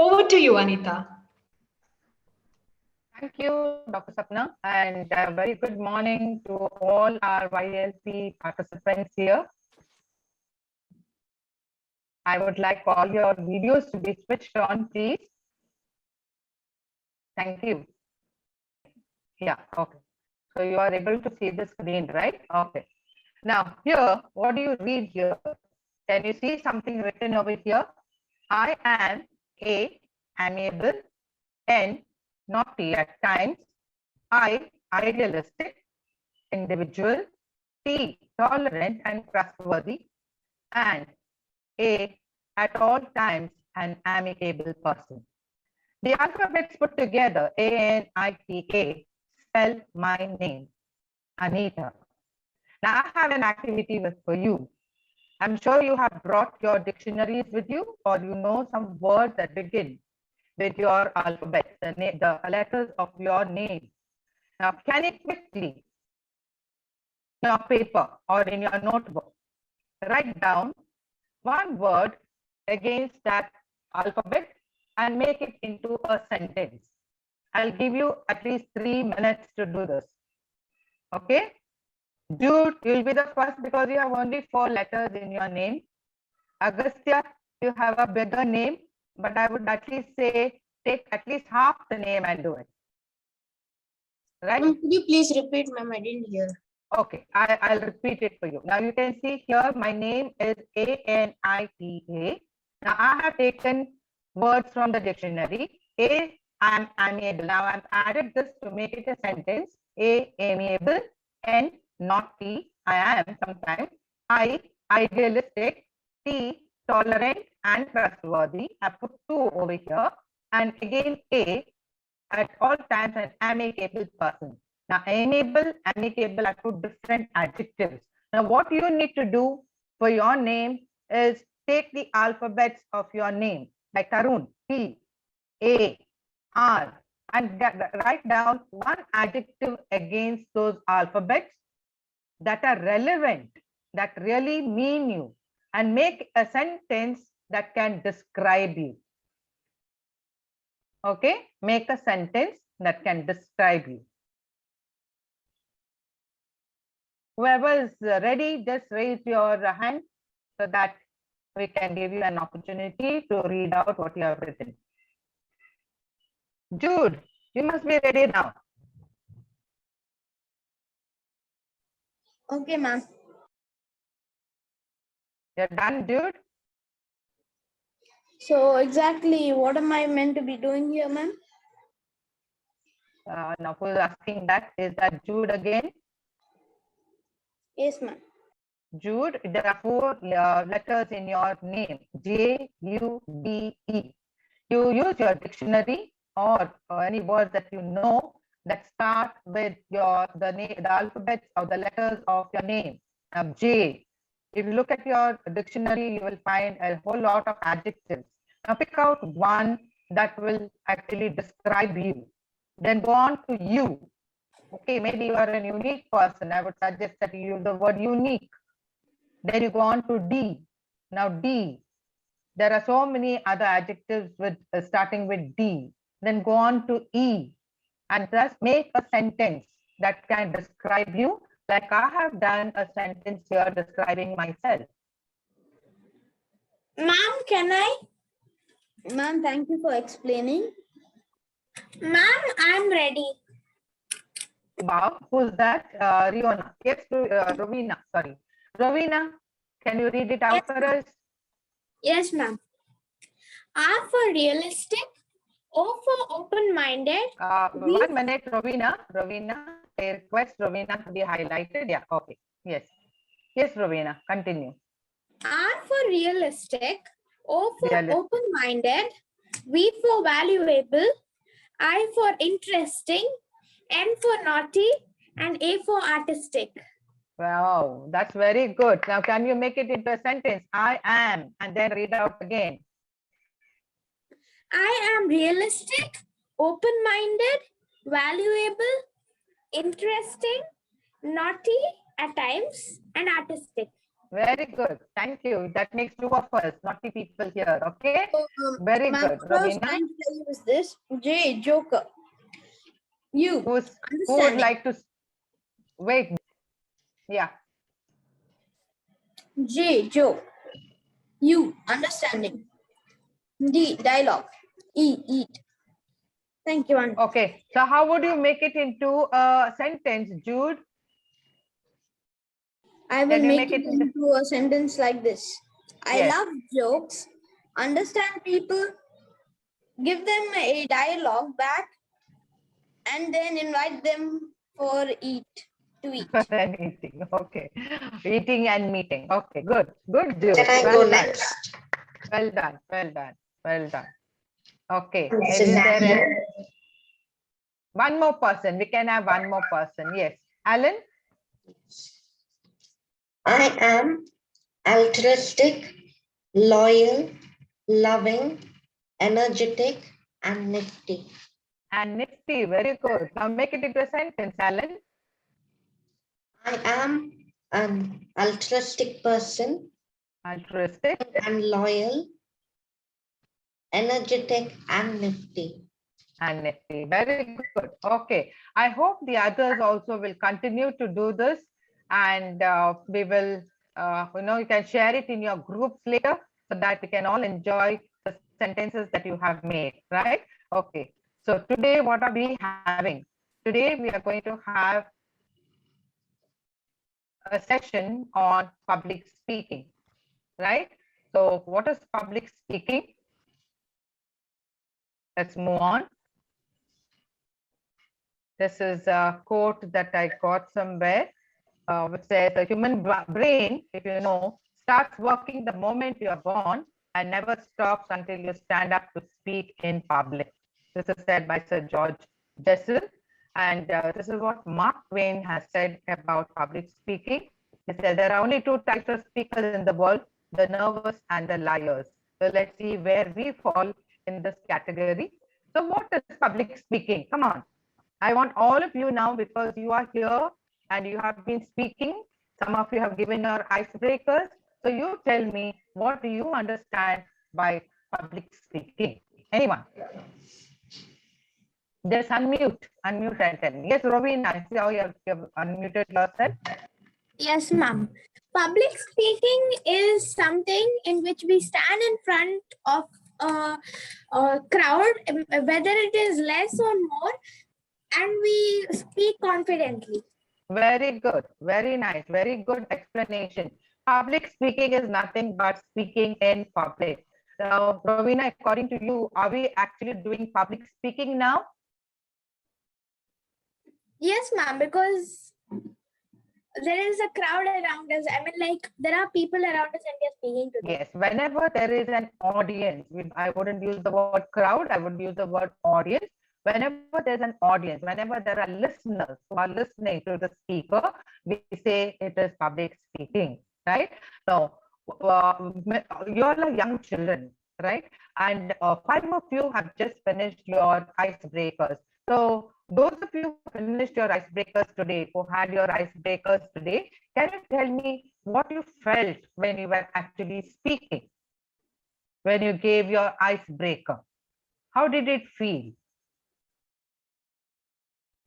Over to you, Anita. Thank you, Dr. Sapna, and a very good morning to all our YLP participants here. I would like all your videos to be switched on, please. Thank you. Yeah, okay. So you are able to see the screen, right? Okay. Now here, what do you read here? Can you see something written over here? I am A, amiable, N, naughty at times, I, idealistic, individual, T, tolerant and trustworthy, and A, at all times an amicable person. The alphabets put together, A-N-I-T-A, spell my name, Anita. Now I have an activity for you. I'm sure you have brought your dictionaries with you, or you know some words that begin with your alphabet, the letters of your name. Now, can you quickly, in your paper or in your notebook, write down one word against that alphabet and make it into a sentence? I'll give you at least 3 minutes to do this. Okay? Jude, you'll be the first because you have only 4 letters in your name. Agastya, you have a bigger name, but I would at least say take at least half the name and do it. Right? Could you please repeat, ma'am? I didn't hear. Okay, I'll repeat it for you. Now you can see here my name is A-N-I-T-A. Now I have taken words from the dictionary. A, I'm amiable. Now I've added this to make it a sentence. A, amiable. N, naughty. I am sometimes. I, idealistic. T, tolerant and trustworthy. I put 2 over here. And again A, at all times an amicable person. Now, amiable, amicable, I put different adjectives. Now, what you need to do for your name is take the alphabets of your name, like Tarun, T, A, R, and write down one adjective against those alphabets that are relevant, that really mean you, and make a sentence that can describe you. Okay, make a sentence that can describe you. Whoever is ready, just raise your hand so that we can give you an opportunity to read out what you have written. Jude, you must be ready now. Okay, ma'am. You're done, Jude? So exactly what am I meant to be doing here, ma'am? Now who is asking that? Is that Jude again? Yes, ma'am. Jude, there are 4 letters in your name, J-U-D-E. You use your dictionary or any words that you know that start with the alphabets or the letters of your name. Now, J. If you look at your dictionary, you will find a whole lot of adjectives. Now, pick out one that will actually describe you. Then go on to U. Okay, maybe you are a unique person. I would suggest that you use the word unique. Then you go on to D. Now, D. There are so many other adjectives with starting with D. Then go on to E and just make a sentence that can describe you, like I have done a sentence here describing myself. Ma'am, can I? Ma'am, thank you for explaining. Ma'am, I'm ready. Wow, who's that? Riona. Yes, Rovina, sorry. Rovina, can you read it out for us? Yes, ma'am. R for realistic, O for open-minded. 1 minute, Rovina. Rovina, I request Rovina to be highlighted. Yeah, okay. Yes. Yes, Rovina, continue. R for realistic, O for open-minded, V for valuable, I for interesting, N for naughty, and A for artistic. Wow, that's very good. Now, can you make it into a sentence? I am, and then read out again. I am realistic, open-minded, valuable, interesting, naughty at times, and artistic. Very good. Thank you. That makes 2 of us, naughty people here. Okay. So, Very ma'am, good. what I was Ravina, trying to tell you is this. J, Joker. You. who would Understanding. like to wait? Yeah. J, Joe. U, understanding. D, dialogue. E, eat. Thank you, Anita. Okay. So how would you make it into a sentence, Jude? I will Can you make it into into a sentence like this. I Yes. love jokes, understand people, give them a dialogue back, and then invite them for eat to eat. And eating. Okay. Eating and meeting. Okay. Good. Good, Jude. Can I Well go done. next? Well done. Well done. Well done. Okay. This Is is there Nadia. one more person? We can have one more person. Yes. Alan? I am altruistic, loyal, loving, energetic, and nifty. And nifty. Very good. Now make it into a sentence, Alan. I am an altruistic person. Altruistic. I'm loyal, energetic, and nifty. And nifty. Very good. Okay. I hope the others also will continue to do this, and we will, you can share it in your groups later so that we can all enjoy the sentences that you have made, right? Okay. So today, what are we having? Today, we are going to have a session on public speaking, right? So what is public speaking? Let's move on. This is a quote that I got somewhere, which says the human brain, if you know, starts working the moment you are born and never stops until you stand up to speak in public. This is said by Sir George Jessel. And this is what Mark Twain has said about public speaking. He said there are only 2 types of speakers in the world, the nervous and the liars. So let's see where we fall in this category. So what is public speaking? Come on. I want all of you now, because you are here and you have been speaking. Some of you have given your icebreakers. So you tell me, what do you understand by public speaking? Anyone? Just unmute and tell me. Yes, Rovina, I see how you have unmuted yourself. Yes, ma'am. Public speaking is something in which we stand in front of a crowd, whether it is less or more, and we speak confidently. Very good. Very nice. Very good explanation. Public speaking is nothing but speaking in public. So, Rovina, according to you, are we actually doing public speaking now? Yes, ma'am, because there is a crowd around us. I mean, like, there are people around us and we are speaking to them. Yes, whenever there is an audience, I wouldn't use the word crowd, I would use the word audience. Whenever there's an audience, whenever there are listeners who are listening to the speaker, we say it is public speaking, right? So, you all are young children, right? And 5 of you have just finished your icebreakers. So, those of you who finished your icebreakers today, who had your icebreakers today, can you tell me what you felt when you were actually speaking? When you gave your icebreaker, how did it feel?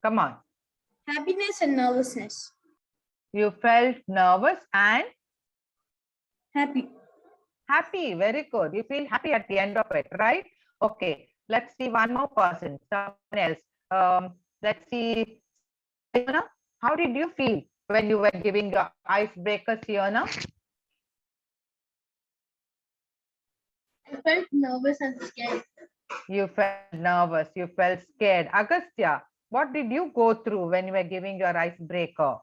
Come on. Happiness and nervousness. You felt nervous and Happy. happy. Very good. You feel happy at the end of it, right? Okay. Let's see one more person, someone else. Let's see. Siona, how did you feel when you were giving your icebreaker, Siona? I felt nervous and scared. You felt nervous. You felt scared. Agastya, what did you go through when you were giving your icebreaker?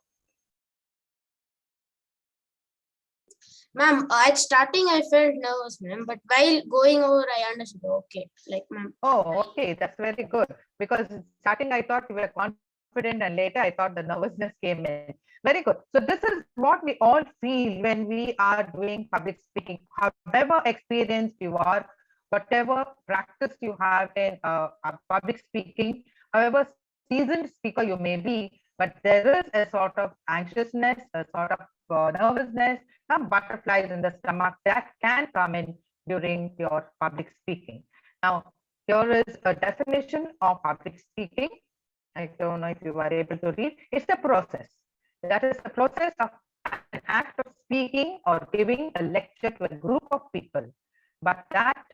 Ma'am, at starting I felt nervous, ma'am, but while going over, I understood. Okay, like ma'am. Oh, okay, that's very good. Because starting I thought you were confident, and later I thought the nervousness came in. Very good. So this is what we all feel when we are doing public speaking. However experienced you are, whatever practice you have in public speaking, however seasoned speaker you may be, but there is a sort of anxiousness, a sort of nervousness, some butterflies in the stomach that can come in during your public speaking. Now, here is a definition of public speaking. I don't know if you are able to read. It's a process. That is the process of an act of speaking or giving a lecture to a group of people. But that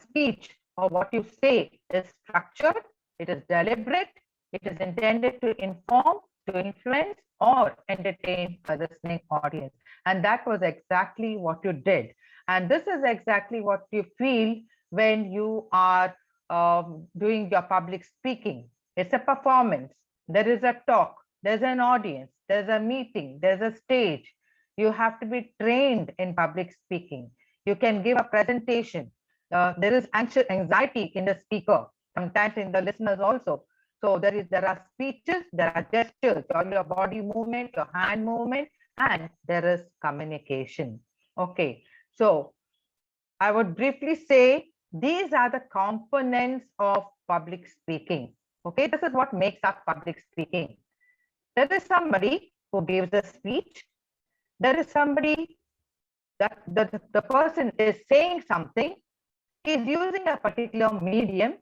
speech or what you say is structured, it is deliberate, it is intended to inform, to influence, or entertain a listening audience. And that was exactly what you did. And this is exactly what you feel when you are doing your public speaking. It's a performance. There is a talk. There's an audience. There's a meeting. There's a stage. You have to be trained in public speaking. You can give a presentation. There is anxiety in the speaker, sometimes in the listeners also. So there are speeches, there are gestures, all your body movement, your hand movement, and there is communication. Okay, so I would briefly say these are the components of public speaking. Okay, this is what makes up public speaking. There is somebody who gives the speech. There is somebody that the person is saying something. He's using a particular medium.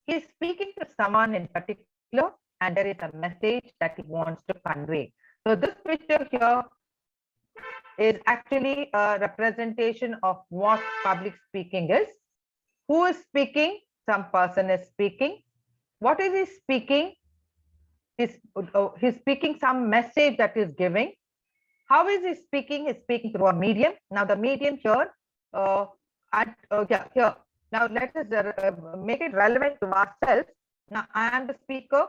He's speaking to someone in particular, and there is a message that he wants to convey. So this picture here is actually a representation of what public speaking is. Who is speaking? Some person is speaking. What is he speaking? He's speaking some message that is giving. How is he speaking? He's speaking through a medium. Now the medium here, here. Now let us make it relevant to ourselves. Now I am the speaker.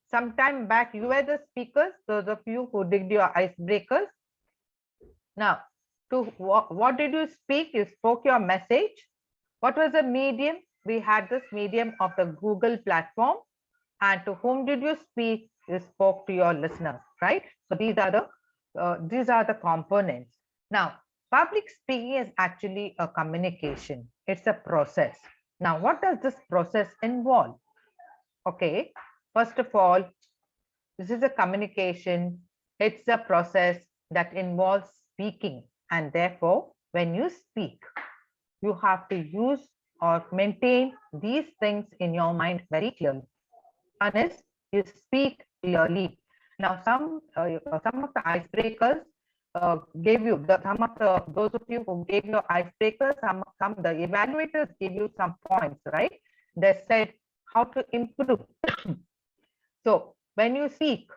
Sometime back you were the speakers, those of you who did your icebreakers. Now, to what did you speak? You spoke your message. What was the medium? We had this medium of the Google platform. And to whom did you speak? You spoke to your listeners, right? So these are the components. Now, public speaking is actually a communication. It's a process. Now, what does this process involve? Okay, first of all, this is a communication. It's a process that involves speaking. And therefore, when you speak, you have to use or maintain these things in your mind very clearly. One is you speak clearly. Now, some of the icebreakers gave you those of you who gave your icebreakers. Some the evaluators gave you some points, right? They said how to improve. So when you speak,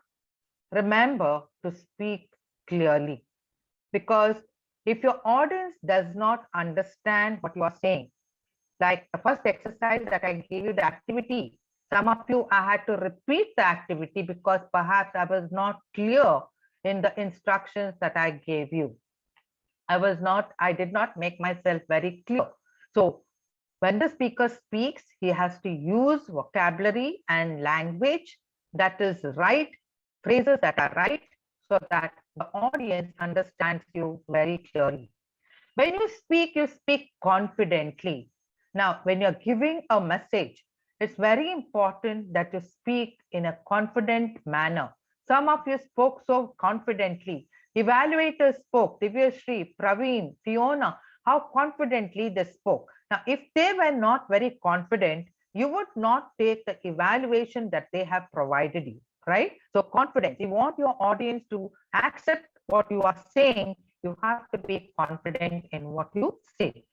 remember to speak clearly, because if your audience does not understand what you are saying, like the first exercise that I gave you, the activity, some of you, I had to repeat the activity because perhaps I was not clear in the instructions that I gave you. I did not make myself very clear. So when the speaker speaks, he has to use vocabulary and language that is right, phrases that are right, so that the audience understands you very clearly. When you speak confidently. Now, when you're giving a message, it's very important that you speak in a confident manner. Some of you spoke so confidently. Evaluators spoke, Divyashree, Praveen, Fiona, how confidently they spoke. Now, if they were not very confident, you would not take the evaluation that they have provided you, right? So confidence, you want your audience to accept what you are saying, you have to be confident in what you say.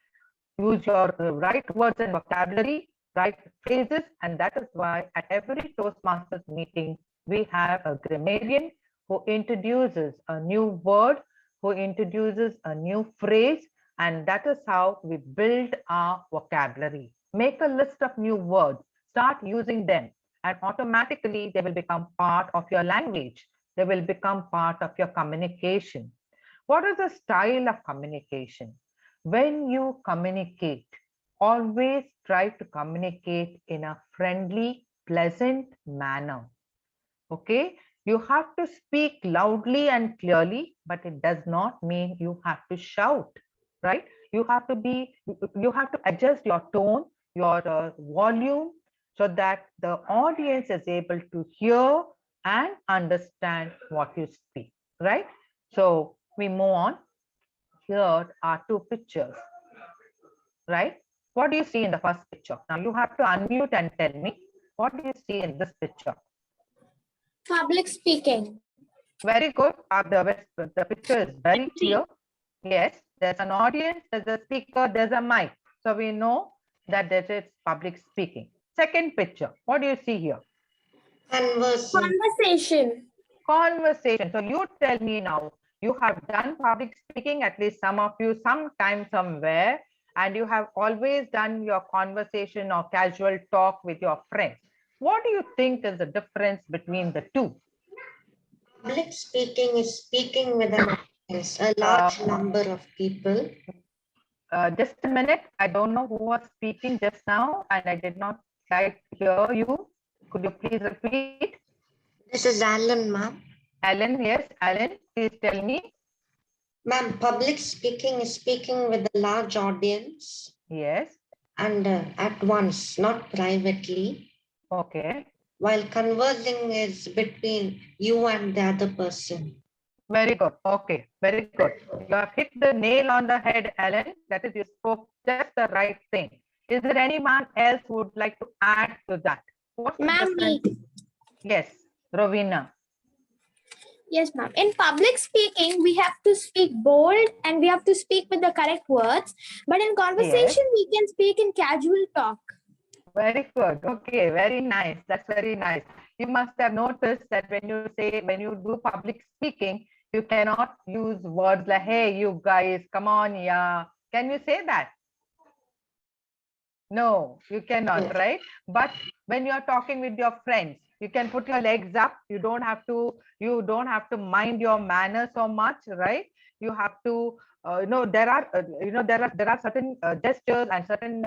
Use your right words and vocabulary, right phrases, and that is why at every Toastmasters meeting, we have a grammarian who introduces a new word, who introduces a new phrase, and that is how we build our vocabulary. Make a list of new words, start using them, and automatically they will become part of your language. They will become part of your communication. What is the style of communication? When you communicate, always try to communicate in a friendly, pleasant manner. Okay, you have to speak loudly and clearly, but it does not mean you have to shout, right? You have to adjust your tone, your volume, so that the audience is able to hear and understand what you speak, right? So we move on. Here are two pictures, right? What do you see in the first picture? Now you have to unmute and tell me, what do you see in this picture? Public speaking. Very good. The picture is very clear. Yes, there's an audience, there's a speaker, there's a mic. So we know that this is public speaking. Second picture, what do you see here? Conversation. Conversation. So you tell me now, you have done public speaking, at least some of you, sometime, somewhere, and you have always done your conversation or casual talk with your friends. What do you think is the difference between the two? Public speaking is speaking with an audience, a large number of people. Just a minute. I don't know who was speaking just now, and I did not quite hear you. Could you please repeat? This is Alan, ma'am. Alan, yes, Alan, please tell me. Ma'am, public speaking is speaking with a large audience. Yes. And at once, not privately. Okay. While conversing is between you and the other person. Very good. Okay, very good. You have hit the nail on the head, Alan. That is, you spoke just the right thing. Is there anyone else who would like to add to that? Ma'am, me. Yes, Rovina. Yes, ma'am. In public speaking, we have to speak bold and we have to speak with the correct words. But in conversation, we can speak in casual talk. Very good. Okay, very nice. That's very nice. You must have noticed that when you do public speaking, you cannot use words like, hey, you guys, come on, yeah. Can you say that? No, you cannot, right? But when you're talking with your friends, you can put your legs up. You don't have to mind your manners so much, right? You have to there are certain gestures and certain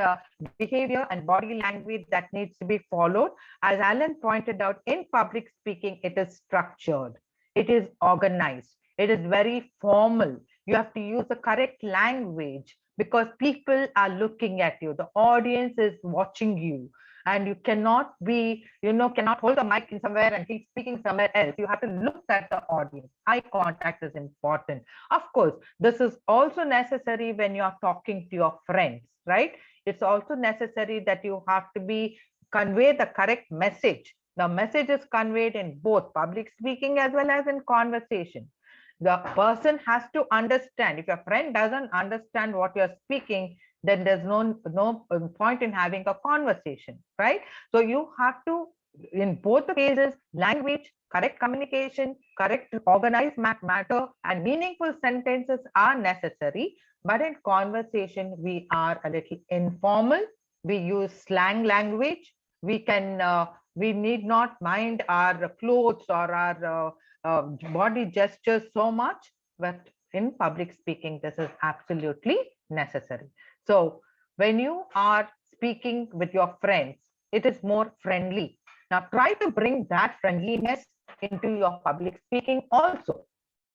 behavior and body language that needs to be followed. As Alan pointed out, in public speaking, it is structured, it is organized, it is very formal. You have to use the correct language because people are looking at you, the audience is watching you, and you cannot hold the mic in somewhere and keep speaking somewhere else. You have to look at the audience. Eye contact is important. Of course, this is also necessary when you are talking to your friends, right? It's also necessary that you have to convey the correct message. The message is conveyed in both public speaking as well as in conversation. The person has to understand. If your friend doesn't understand what you're speaking, then there's no point in having a conversation, right? So you have to, in both the cases, language, correct communication, correct organized matter, and meaningful sentences are necessary. But in conversation, we are a little informal. We use slang language. We need not mind our clothes or our body gestures so much, but in public speaking, this is absolutely necessary. So when you are speaking with your friends, it is more friendly. Now try to bring that friendliness into your public speaking also,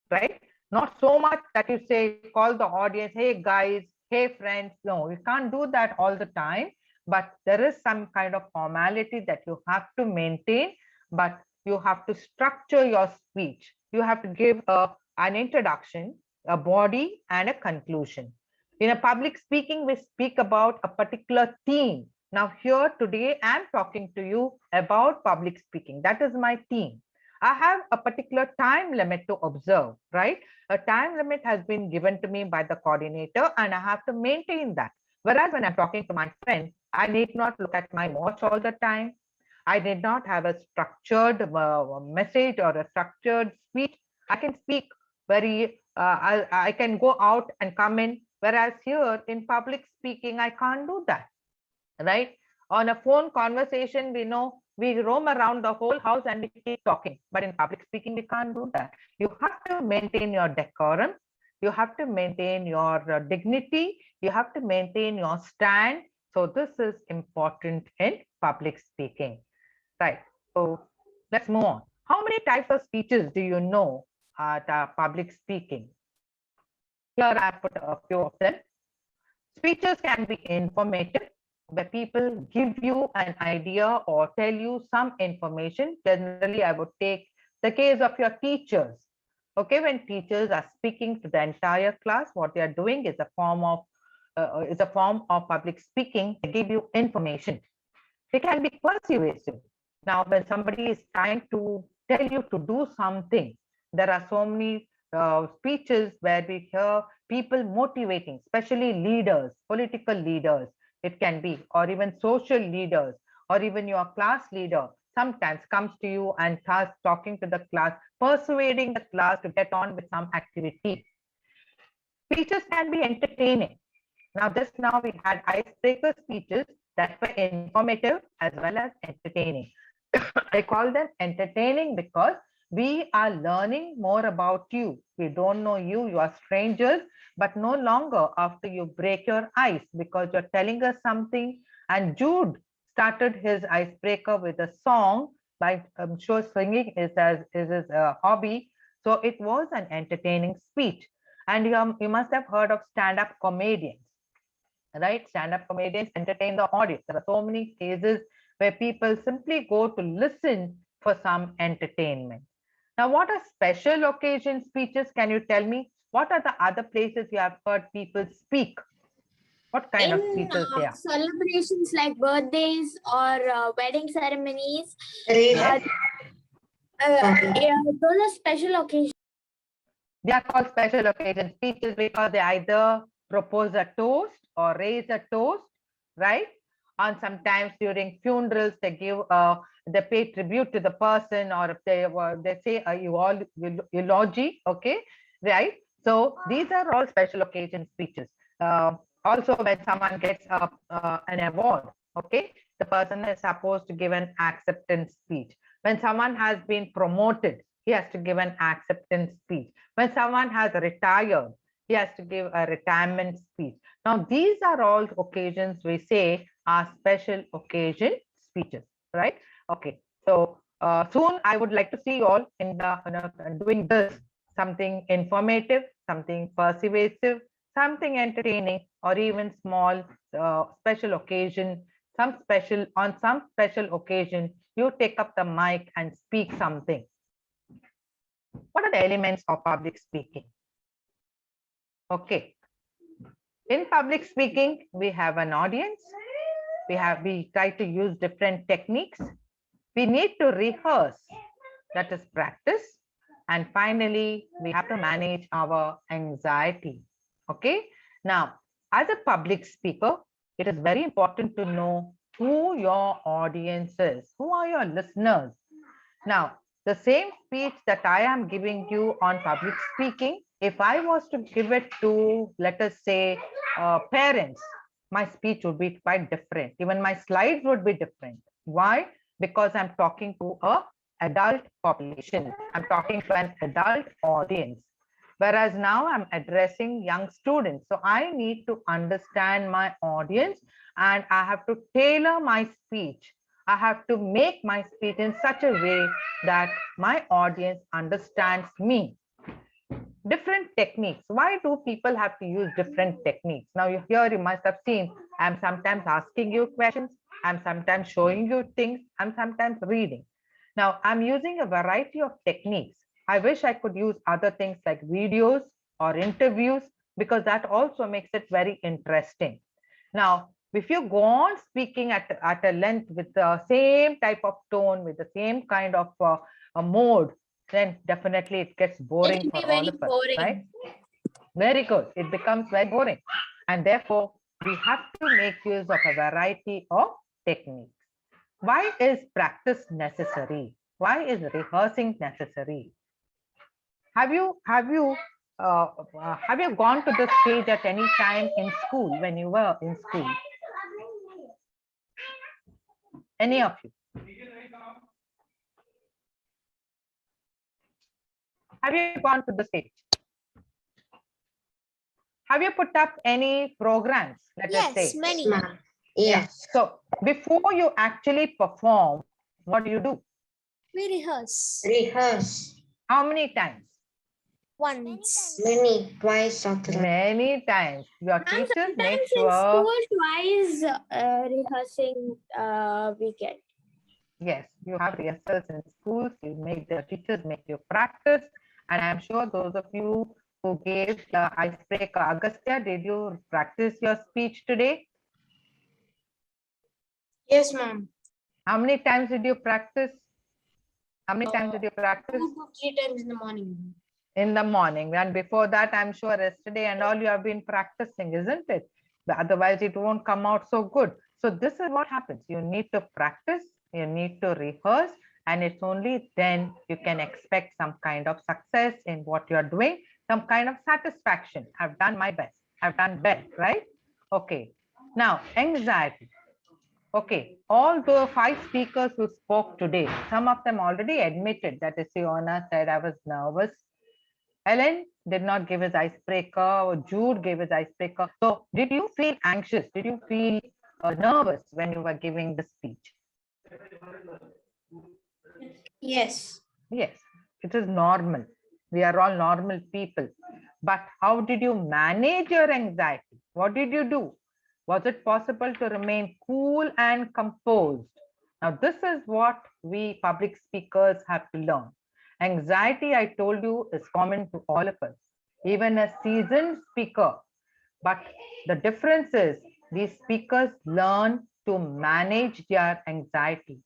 right? Not so much that you say, call the audience, hey guys, hey friends. No, you can't do that all the time, but there is some kind of formality that you have to maintain, but you have to structure your speech. You have to give an introduction, a body, and a conclusion. In a public speaking, we speak about a particular theme. Now here today, I'm talking to you about public speaking. That is my theme. I have a particular time limit to observe, right? A time limit has been given to me by the coordinator and I have to maintain that. Whereas when I'm talking to my friend, I need not look at my watch all the time. I did not have a structured message or a structured speech. I can speak I can go out and come in. Whereas here in public speaking, I can't do that, right? On a phone conversation, we know we roam around the whole house and we keep talking. But in public speaking, we can't do that. You have to maintain your decorum. You have to maintain your dignity. You have to maintain your stand. So this is important in public speaking. Right. So let's move on. How many types of speeches do you know at public speaking? Here I put a few of them. Speeches can be informative, where people give you an idea or tell you some information. Generally, I would take the case of your teachers. Okay, when teachers are speaking to the entire class, what they are doing is a form of public speaking. They give you information. They can be persuasive. Now, when somebody is trying to tell you to do something, there are so many speeches where we hear people motivating, especially leaders, political leaders, it can be, or even social leaders, or even your class leader sometimes comes to you and starts talking to the class, persuading the class to get on with some activity. Speeches can be entertaining. Now, just now we had icebreaker speeches that were informative as well as entertaining. I call them entertaining because we are learning more about you. We don't know you, you are strangers, but no longer after you break your ice because you're telling us something. And Jude started his icebreaker with a song. By I'm sure singing is his hobby. So it was an entertaining speech. And you must have heard of stand-up comedians, right? Stand-up comedians entertain the audience. There are so many cases where people simply go to listen for some entertainment. Now, what are special occasion speeches? Can you tell me what are the other places you have heard people speak? What kind of In speeches they are? celebrations like birthdays or wedding ceremonies, Yes. yeah, those are special occasions. They are called special occasion speeches because they either propose a toast or raise a toast, right? And sometimes during funerals, they pay tribute to the person, or if they say a eulogy, okay, right? So these are all special occasion speeches. Also, when someone gets an award, okay, the person is supposed to give an acceptance speech. When someone has been promoted, he has to give an acceptance speech. When someone has retired, he has to give a retirement speech. Now, these are all occasions we say are special occasion speeches, right? Okay, so soon I would like to see you all in doing this, something informative, something persuasive, something entertaining, or even small special occasion, on some special occasion, you take up the mic and speak something. What are the elements of public speaking? Okay. In public speaking, we have an audience. We try to use different techniques. We need to rehearse, that is practice. And finally, we have to manage our anxiety. Okay. Now, as a public speaker, it is very important to know who your audience is. Who are your listeners? Now, the same speech that I am giving you on public speaking, if I was to give it to, let us say, parents, my speech would be quite different. Even my slides would be different. Why? Because I'm talking to an adult population. I'm talking to an adult audience. Whereas now I'm addressing young students. So I need to understand my audience and I have to tailor my speech. I have to make my speech in such a way that my audience understands me. Different techniques. Why do people have to use different techniques? Now, here you must have seen, I'm sometimes asking you questions, I'm sometimes showing you things, I'm sometimes reading. Now, I'm using a variety of techniques. I wish I could use other things like videos or interviews, because that also makes it very interesting. Now, if you go on speaking at a length with the same type of tone, with the same kind of a mode, then definitely it gets boring for all of us, right? Very good. It becomes very boring. And therefore, we have to make use of a variety of techniques. Why is practice necessary? Why is rehearsing necessary? Have you gone to this stage at any time in school when you were in school? Any of you? Have you gone to the stage? Have you put up any programs? Let us say. Many. Yes. Yeah. So before you actually perform, what do? We rehearse. Rehearse. How many times? Once. Many, twice or thrice. Many times. Your teachers make In sure. school, twice rehearsing we get. Yes, you have rehearsals in schools. The teachers make you practice, And I'm sure those of you who gave the icebreaker, Agastya, did you practice your speech today? Yes, ma'am. How many times did you practice? How many times did you practice? 2 to 3 times in the morning. In the morning. And before that, I'm sure yesterday and all you have been practicing, isn't it? But otherwise, it won't come out so good. So this is what happens. You need to practice, you need to rehearse, and it's only then you can expect some kind of success in what you're doing, some kind of satisfaction. I've done my best. I've done well, right? Okay. Now, anxiety. Okay, all the 5 speakers who spoke today, some of them already admitted that Siona said I was nervous. Ellen did not give his icebreaker, or Jude gave his icebreaker. So did you feel anxious? Did you feel nervous when you were giving the speech? Yes. Yes, it is normal. We are all normal people. But how did you manage your anxiety? What did you do? Was it possible to remain cool and composed? Now, this is what we public speakers have to learn. Anxiety, I told you, is common to all of us, even a seasoned speaker. But the difference is these speakers learn to manage their anxiety.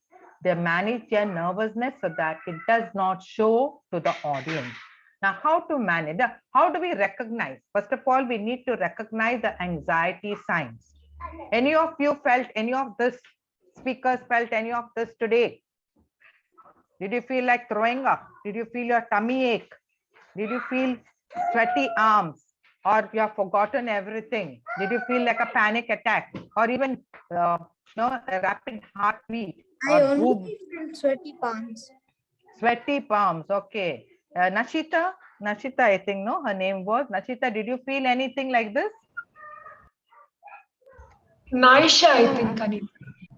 They manage their nervousness so that it does not show to the audience. Now, how to manage? How do we recognize? First of all, we need to recognize the anxiety signs. Any of you felt any of this? Speakers felt any of this today? Did you feel like throwing up? Did you feel your tummy ache? Did you feel sweaty arms? Or you have forgotten everything? Did you feel like a panic attack? Or even a rapid heartbeat? I Or only feel sweaty palms. sweaty palms, okay. Nashita, I think, no, her name was. Nashita, did you feel anything like this? Naisha, I think, Anita.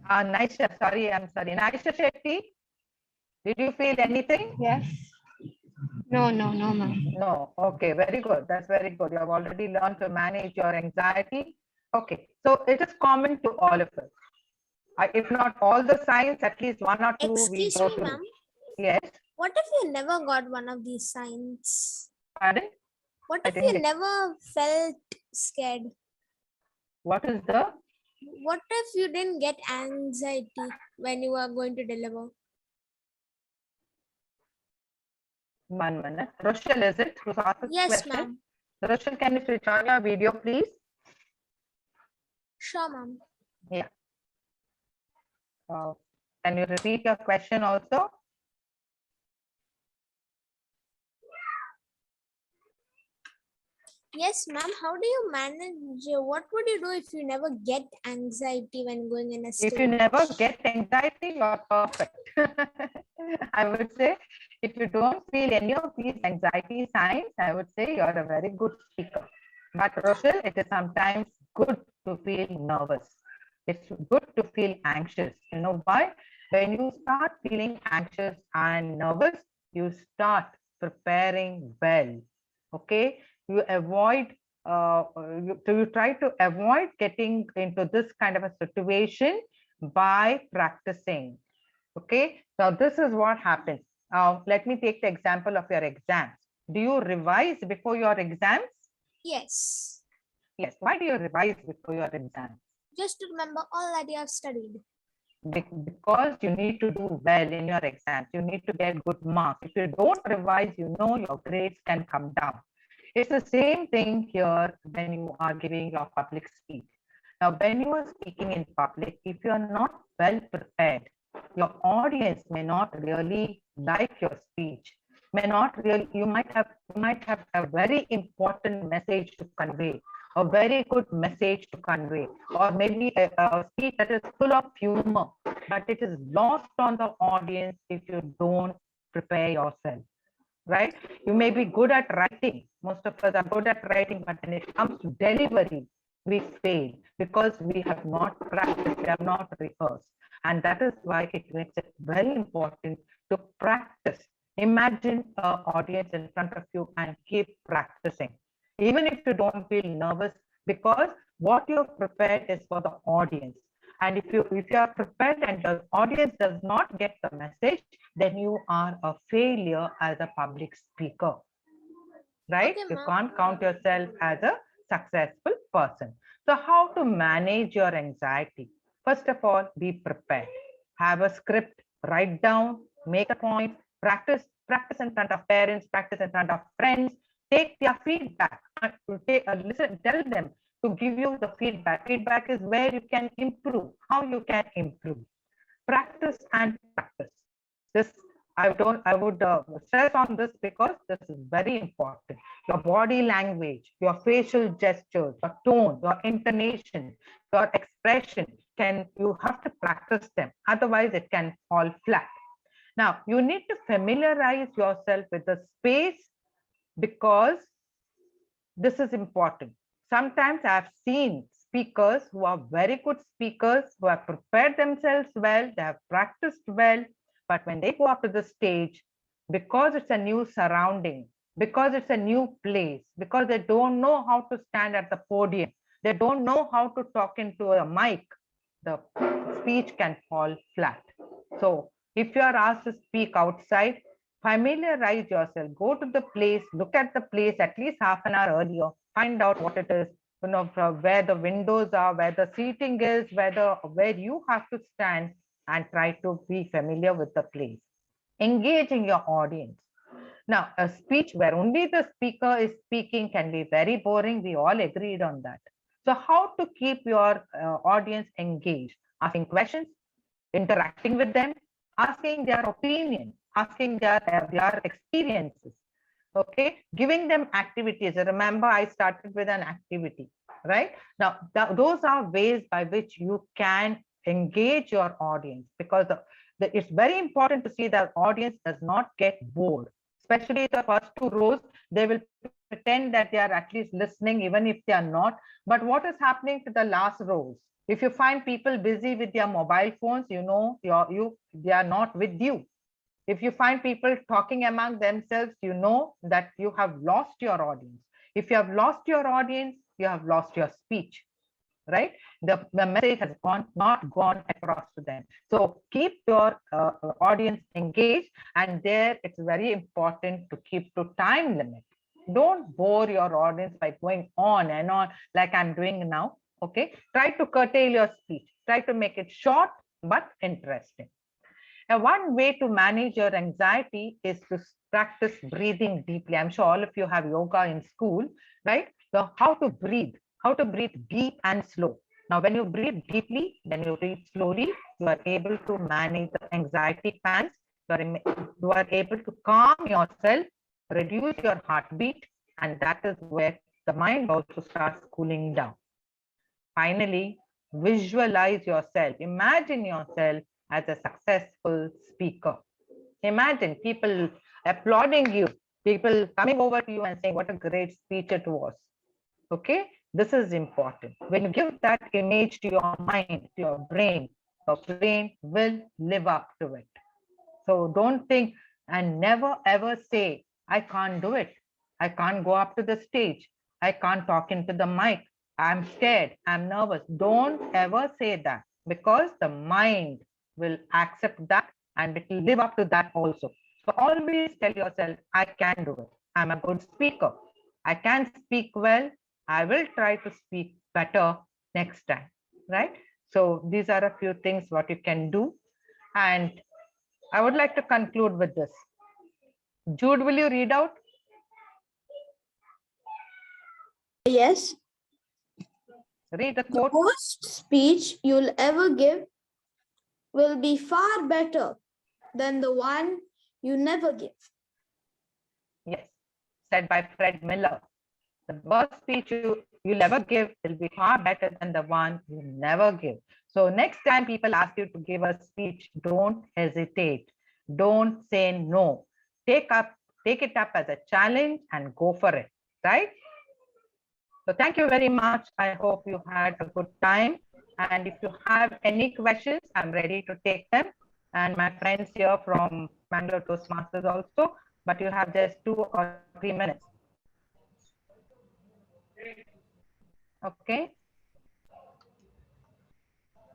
Naisha, I'm sorry. Naisha Shetty, did you feel anything? Yes. No, ma'am. No, okay, very good. That's very good. You have already learned to manage your anxiety. Okay, so it is common to all of us. If not all the signs, at least 1 or 2 we Excuse go me, through. ma'am. Yes, What if you never got one of these signs? pardon? What I if didn't you get- never felt scared? What is the? What if you didn't get anxiety when you are going to deliver? 1 minute. Rochelle, is it? Who's asked this Yes, question? ma'am. Rochelle, can you switch on your video, please? Sure, ma'am. Yeah. Can you repeat your question also? Yes, ma'am. How do you manage? What would you do if you never get anxiety when going in a stage? If you never get anxiety, you're perfect. I would say if you don't feel any of these anxiety signs, I would say you're a very good speaker. But Rochelle, it is sometimes good to feel nervous. It's good to feel anxious. You know why? When you start feeling anxious and nervous, you start preparing well. Okay, you avoid you try to avoid getting into this kind of a situation by practicing. Okay, now this is what happens. Now let me take the example of your exams. Do you revise before your exams? Yes. Yes. Why do you revise before your exams? Just to remember all that you have studied. Because you need to do well in your exams. You need to get good marks. If you don't revise, you know your grades can come down. It's the same thing here when you are giving your public speech. Now, when you are speaking in public, if you are not well prepared, your audience may not really like your speech. May not really. You might have a very important message to convey, a very good message to convey, or maybe a speech that is full of humor, but it is lost on the audience if you don't prepare yourself. Right? You may be good at writing. Most of us are good at writing, but when it comes to delivery, we fail because we have not practiced, we have not rehearsed. And that is why it makes it very important to practice. Imagine an audience in front of you and keep practicing. Even if you don't feel nervous, because what you've prepared is for the audience. And if you are prepared and the audience does not get the message, then you are a failure as a public speaker. right? Okay, You ma'am. can't count yourself as a successful person. So how to manage your anxiety? First of all, be prepared. Have a script, write down, make a point, practice in front of parents, practice in front of friends, take their feedback, listen, tell them to give you the feedback. Feedback is where you can improve, how you can improve. Practice and practice. This I would stress on this because this is very important. Your body language, your facial gestures, your tone, your intonation, your expression, you have to practice them. Otherwise, it can fall flat. Now, you need to familiarize yourself with the space because this is important. Sometimes I've seen speakers who are very good speakers, who have prepared themselves well, they have practiced well, but when they go up to the stage, because it's a new surrounding, because it's a new place, because they don't know how to stand at the podium, they don't know how to talk into a mic, the speech can fall flat. So if you are asked to speak outside, familiarize yourself, go to the place, look at the place at least half an hour earlier, find out what it is, where the windows are, where the seating is, where you have to stand, and try to be familiar with the place. Engaging your audience. Now, a speech where only the speaker is speaking can be very boring. We all agreed on that. So how to keep your audience engaged? Asking questions, interacting with them, asking their opinion, asking their experiences. Okay, giving them activities. Remember, I started with an activity, right? Now, those are ways by which you can engage your audience, because it's very important to see that audience does not get bored. Especially the first two rows, they will pretend that they are at least listening, even if they are not. But what is happening to the last rows? If you find people busy with their mobile phones, you know they are not with you. If you find people talking among themselves, you know that you have lost your audience. If you have lost your audience, you have lost your speech, right? The message has not gone across to them. So keep your audience engaged, and there it's very important to keep to time limit. Don't bore your audience by going on and on like I'm doing now. Okay, try to curtail your speech, try to make it short but interesting. Now, one way to manage your anxiety is to practice breathing deeply. I'm sure all of you have yoga in school, right? So how to breathe deep and slow. Now, when you breathe deeply, then you breathe slowly, you are able to manage the anxiety pants. You are able to calm yourself, reduce your heartbeat, and that is where the mind also starts cooling down. Finally, visualize yourself. Imagine yourself as a successful speaker. Imagine people applauding you, people coming over to you and saying, what a great speech it was. Okay, this is important. When you give that image to your mind, to your brain will live up to it. So don't think, and never ever say, I can't do it. I can't go up to the stage. I can't talk into the mic. I'm scared. I'm nervous. Don't ever say that, because the mind will accept that and it will live up to that also. So always tell yourself, I can do it. I'm a good speaker. I can speak well. I will try to speak better next time, right? So these are a few things what you can do. And I would like to conclude with this. Jude, will you read out? Yes. Read the The quote. worst speech you'll ever give will be far better than the one you never give. Yes, said by Fred Miller. The worst speech you'll ever give will be far better than the one you never give. So next time people ask you to give a speech, don't hesitate. Don't say no. Take it up as a challenge and go for it, right? So thank you very much. I hope you had a good time. And if you have any questions, I'm ready to take them. And my friends here from Bangalore Toastmasters also, but you have just 2 or 3 minutes. Okay.